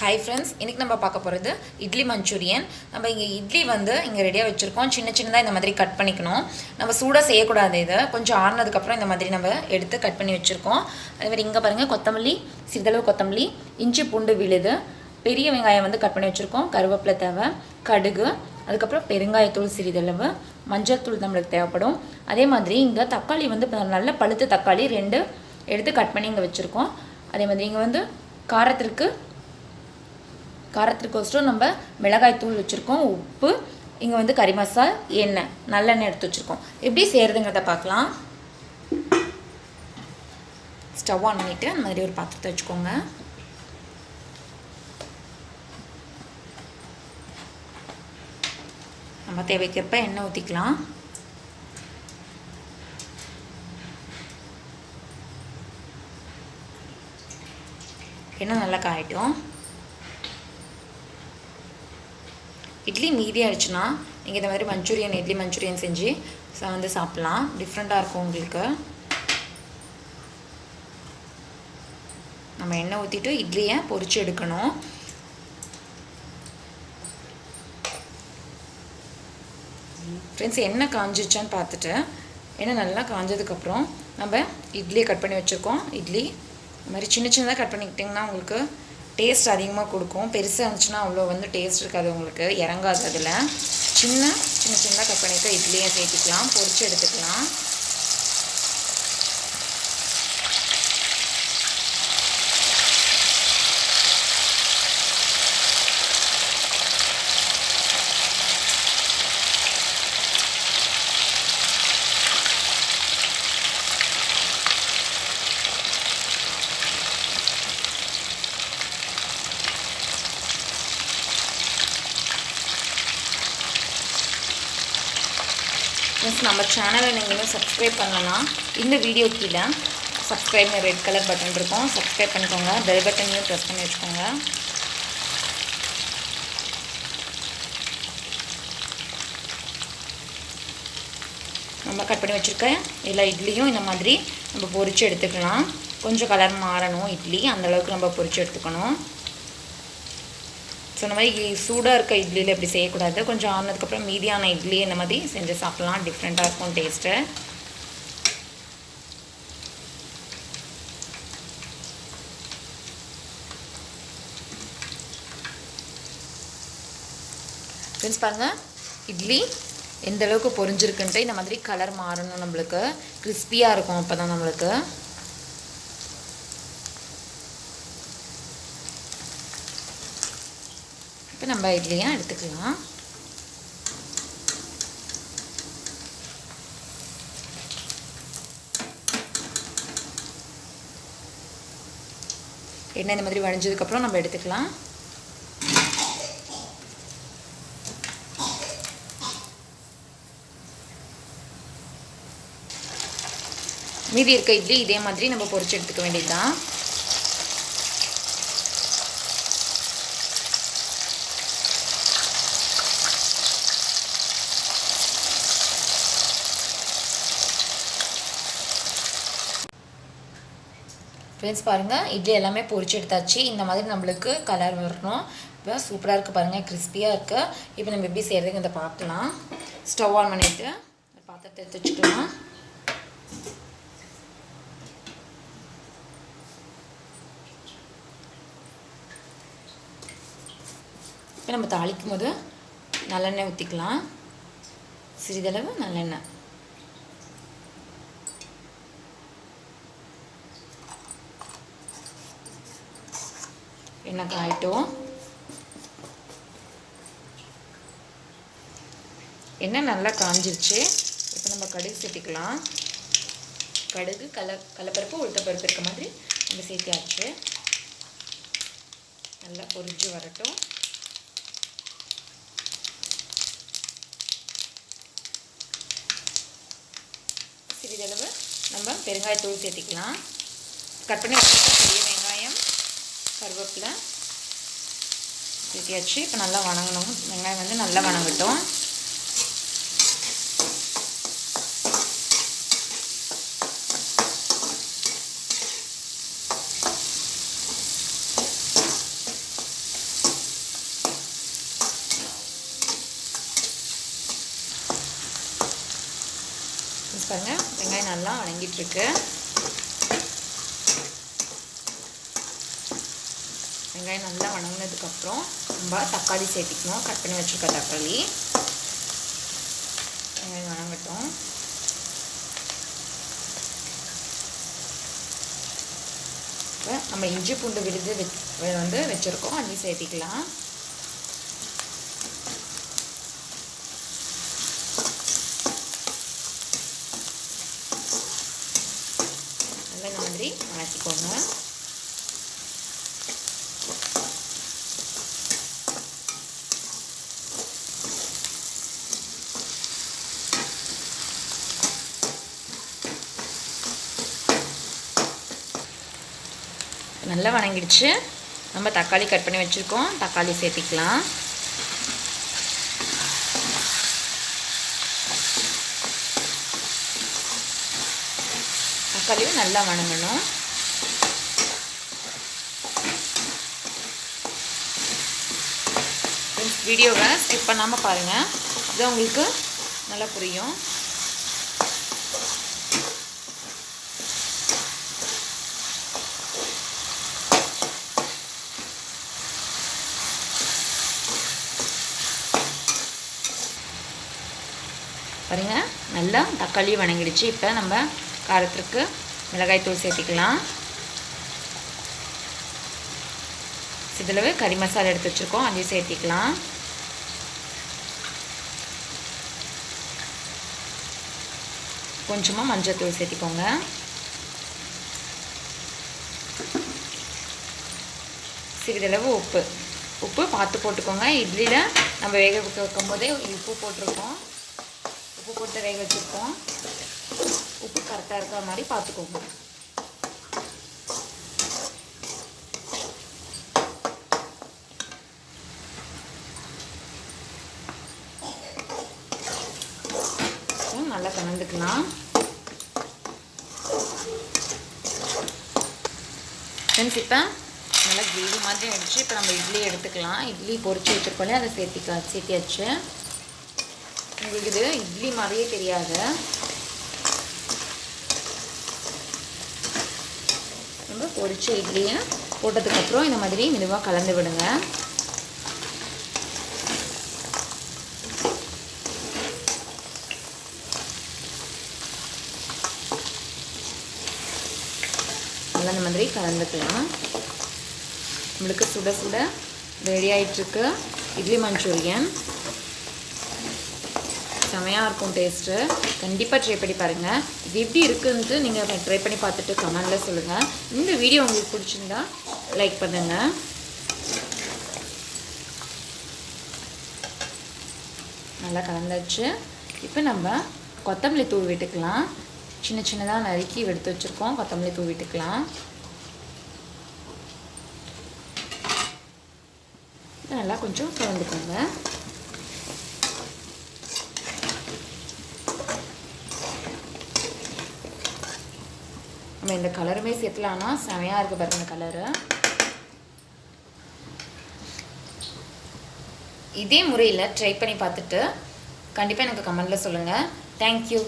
Hi friends, இன்னைக்கு நம்ம பார்க்க போறது இட்லி மஞ்சூரியன். நம்ம இங்க இட்லி வந்து இங்க ரெடியா வச்சிருக்கோம். சின்ன சின்னதா இந்த மாதிரி கட் பண்ணிக்கணும். நம்ம சூடா செய்ய கூடாது இத. கொஞ்சம் ஆறுனதுக்கு அப்புறம் இந்த மாதிரி நம்ம எடுத்து கட் பண்ணி வச்சிருக்கோம். அதே மாதிரி இங்க பாருங்க கொத்தமல்லி, சிறிதளவு கொத்தமல்லி, இஞ்சி பூண்டு விழுது, பெரிய வெங்காயம் வந்து கட் பண்ணி வச்சிருக்கோம். கருவேப்பிலை தேவை, கடுகு, அதுக்கு அப்புறம் பெருங்காயத்தூள் சிறிதளவு, மஞ்சள் தூள் நமக்கு தேவைப்படும். அதே மாதிரி இங்க தக்காளி வந்து நல்ல பழுத்த தக்காளி 2 எடுத்து கட் பண்ணி இங்க வச்சிருக்கோம். அதே மாதிரி இங்க வந்து காரத்திற்கோசரம் நம்ம மிளகாய் தூள் வச்சுருக்கோம், உப்பு, இங்கே வந்து கறி மசால், எண்ணெய், நல்லெண்ணெய் எடுத்து வச்சுருக்கோம். எப்படி செய்கிறதுங்கிறத பார்க்கலாம். ஸ்டவ் ஆன் பண்ணிவிட்டு அந்த மாதிரி ஒரு பாத்திரத்தை வச்சுக்கோங்க. நம்ம தேவைக்கிறப்ப எண்ணெய் ஊற்றிக்கலாம். எண்ணெய் நல்லா காயட்டும். இட்லி மீதி ஆயிடுச்சுன்னா நீங்கள் இந்த மாதிரி மஞ்சூரியன் இட்லி மஞ்சூரியன் செஞ்சு வந்து சாப்பிட்லாம். டிஃப்ரெண்ட்டாக இருக்கும் உங்களுக்கு. நம்ம எண்ணெய் ஊற்றிட்டு இட்லியை பொரிச்சு எடுக்கணும். ஃப்ரெண்ட்ஸ், எண்ணெய் காஞ்சிச்சான்னு பார்த்துட்டு எண்ணெய் நல்லா காஞ்சதுக்கப்புறம் நம்ம இட்லியை கட் பண்ணி வச்சுருக்கோம். இட்லி இந்த மாதிரி சின்ன சின்னதாக கட் பண்ணிக்கிட்டிங்கன்னா உங்களுக்கு டேஸ்ட் அதிகமாக கொடுக்கும். பெருசாக இருந்துச்சுன்னா அவ்வளோ வந்து டேஸ்ட் இருக்காது, உங்களுக்கு இறங்காது. அதில் சின்னதாக கட் பண்ணிவிட்டு இட்லியை சேர்த்திக்கலாம், பொரிச்சு எடுத்துக்கலாம். நம்ம சேனலை நீங்கள் இன்னும் சப்ஸ்கிரைப் பண்ணலாம். இந்த வீடியோ கீழே சப்ஸ்கிரைப் ரெட் கலர் பட்டன் இருக்கும், சப்ஸ்கிரைப் பண்ணிக்கோங்க. பெல் பட்டனையும் ப்ரெஸ் பண்ணி வச்சுக்கோங்க. நம்ம கட் பண்ணி வச்சுருக்க எல்லா இட்லியும் இந்த மாதிரி நம்ம பொரித்து எடுத்துக்கலாம். கொஞ்சம் கலர் மாறணும் இட்லி, அந்தளவுக்கு நம்ம பொரித்து எடுத்துக்கணும். ஸோ இந்த மாதிரி சூடாக இருக்க இட்லியில் இப்படி செய்யக்கூடாது. கொஞ்சம் ஆறுனதுக்கப்புறம் மீதியான இட்லி இந்த மாதிரி செஞ்சு சாப்பிட்லாம். டிஃப்ரெண்ட்டாக இருக்கும் டேஸ்ட்டு. ஃப்ரெண்ட்ஸ் பாருங்கள், இட்லி எந்த அளவுக்கு பொரிஞ்சிருக்குன்ட்டு இந்த மாதிரி கலர் மாறணும். நம்மளுக்கு கிறிஸ்பியாக இருக்கும் அப்போ தான் நம்மளுக்கு. இப்போ நம்ம இட்லியை எடுத்துக்கலாம். எண்ணெய் இந்த மாதிரி வடிஞ்சதுக்கப்புறம் நம்ம எடுத்துக்கலாம். மீதி இருக்க இட்லி இதே மாதிரி நம்ம பொரிச்சு எடுத்துக்க வேண்டியதுதான். ஃப்ரெண்ட்ஸ் பாருங்கள், இட்லி எல்லாமே பொரிச்சு எடுத்தாச்சு. இந்த மாதிரி நம்மளுக்கு கலர் வரணும். இப்போ சூப்பராக இருக்குது பாருங்கள், கிறிஸ்பியாக இருக்குது. இப்போ நம்ம எப்படி செய்கிறதுக்கு இதை பார்க்கலாம். ஸ்டவ் ஆன் பண்ணிவிட்டு பாத்திரத்தை எடுத்து வச்சுக்கலாம். இப்போ நம்ம தாளிக்கும் போது நல்லெண்ணெய் ஊற்றிக்கலாம். சிறிதளவு நல்லெண்ணெய். எண்ணெய் காயட்டும். எண்ணெய் நல்லா காஞ்சிருச்சு. இப்போ நம்ம கடுகு சேர்த்திக்கலாம். கடுகு, கடலைப்பருப்பு, உளுத்தப்பருப்பு இருக்க மாதிரி நம்ம சேர்த்தியாச்சு. நல்லா பொரிஞ்சு வரட்டும். சிறிதளவு நம்ம பெருங்காயத்தூள் சேர்த்திக்கலாம். கட் பண்ணி வச்சுருக்க பெரிய வெங்காயம், கருவேப்பிலை சேர்த்தியாச்சு. இப்போ நல்லா வணங்கணும். வெங்காயம் வந்து நல்லா வணங்கட்டும். பாருங்கள் வெங்காயம் நல்லா வணங்கிட்டுருக்கு. வெங்காயம் நல்லா வணங்கினதுக்கப்புறம் நம்ம தக்காளி சேர்த்திக்கணும். கட் பண்ணி வச்சுருக்க தக்காளி வெங்காயம் வணங்கட்டும். இப்போ நம்ம இஞ்சி பூண்டு விழுது வந்து வச்சுருக்கோம், அதையும் சேர்த்திக்கலாம். நல்லா இந்த மாதிரி வணக்கிக்கோங்க. நல்லா வணங்கிடுச்சு. நம்ம தக்காளி கட் பண்ணி வச்சுருக்கோம், தக்காளி சேர்த்திக்கலாம். தக்காளியும் நல்லா வணங்கணும். வீடியோவை ஸ்கிப் பண்ணாமல் பாருங்கள், அதுதான் உங்களுக்கு நல்லா புரியும். பாருங்கள் நல்லா தக்காளி வணங்கிடுச்சு. இப்போ நம்ம காரத்திற்கு மிளகாய்த்தூள் சேர்த்திக்கலாம். சிறிதளவு கறி மசாலா எடுத்து வச்சுருக்கோம், அதையும் சேர்த்திக்கலாம். கொஞ்சமாக மஞ்சள்தூள் சேர்த்திக்கோங்க. சிறிதளவு உப்பு பார்த்து போட்டுக்கோங்க. இட்லியில் நம்ம வேக வைக்கும் போதே உப்பு போட்டிருக்கோம், உப்பு போட்டு வேக வச்சுருக்கோம். உப்பு கரெக்டாக இருக்கிற மாதிரி பார்த்துக்கோங்க. நல்லா கலந்துக்கலாம். ஃப்ரெண்ட்ஸ் இப்போ நல்லா கிரேவி மாதிரி ஆகிடுச்சு. இப்போ நம்ம இட்லி எடுத்துக்கலாம். இட்லி பொரிச்சு வச்சுருக்கோம், அதை சேர்த்தியாச்சு. உங்களுக்கு இது இட்லி மாதிரியே தெரியாது. நம்ம பொரிச்ச இட்லியை போட்டதுக்கப்புறம் இந்த மாதிரி மெதுவாக கலந்து விடுங்க. நல்லா இந்த மாதிரி கலந்துக்கலாம். நம்மளுக்கு சுட சுட ரெடி ஆகிட்டுருக்கு இட்லி மஞ்சூரியன். செமையாக இருக்கும் டேஸ்ட்டு. கண்டிப்பாக ட்ரை பண்ணி பாருங்கள். இது எப்படி இருக்குன்ட்டு நீங்கள் ட்ரை பண்ணி பார்த்துட்டு கமெண்டில் சொல்லுங்கள். இந்த வீடியோ உங்களுக்கு பிடிச்சிருந்தா லைக் பண்ணுங்கள். நல்லா கலந்தாச்சு. இப்போ நம்ம கொத்தமல்லி தூள் விட்டுக்கலாம். சின்ன சின்னதாக நறுக்கி எடுத்து வச்சுருக்கோம், கொத்தமல்லி தூள் விட்டுக்கலாம். நல்லா கொஞ்சம் கலந்துக்கோங்க. நம்ம இந்த கலருமே சேர்த்துலான்னா செமையாக இருக்குது பாருங்க கலரு. இதே முறையில் ட்ரை பண்ணி பார்த்துட்டு கண்டிப்பாக எனக்கு கமெண்டில் சொல்லுங்கள். தேங்க்யூ.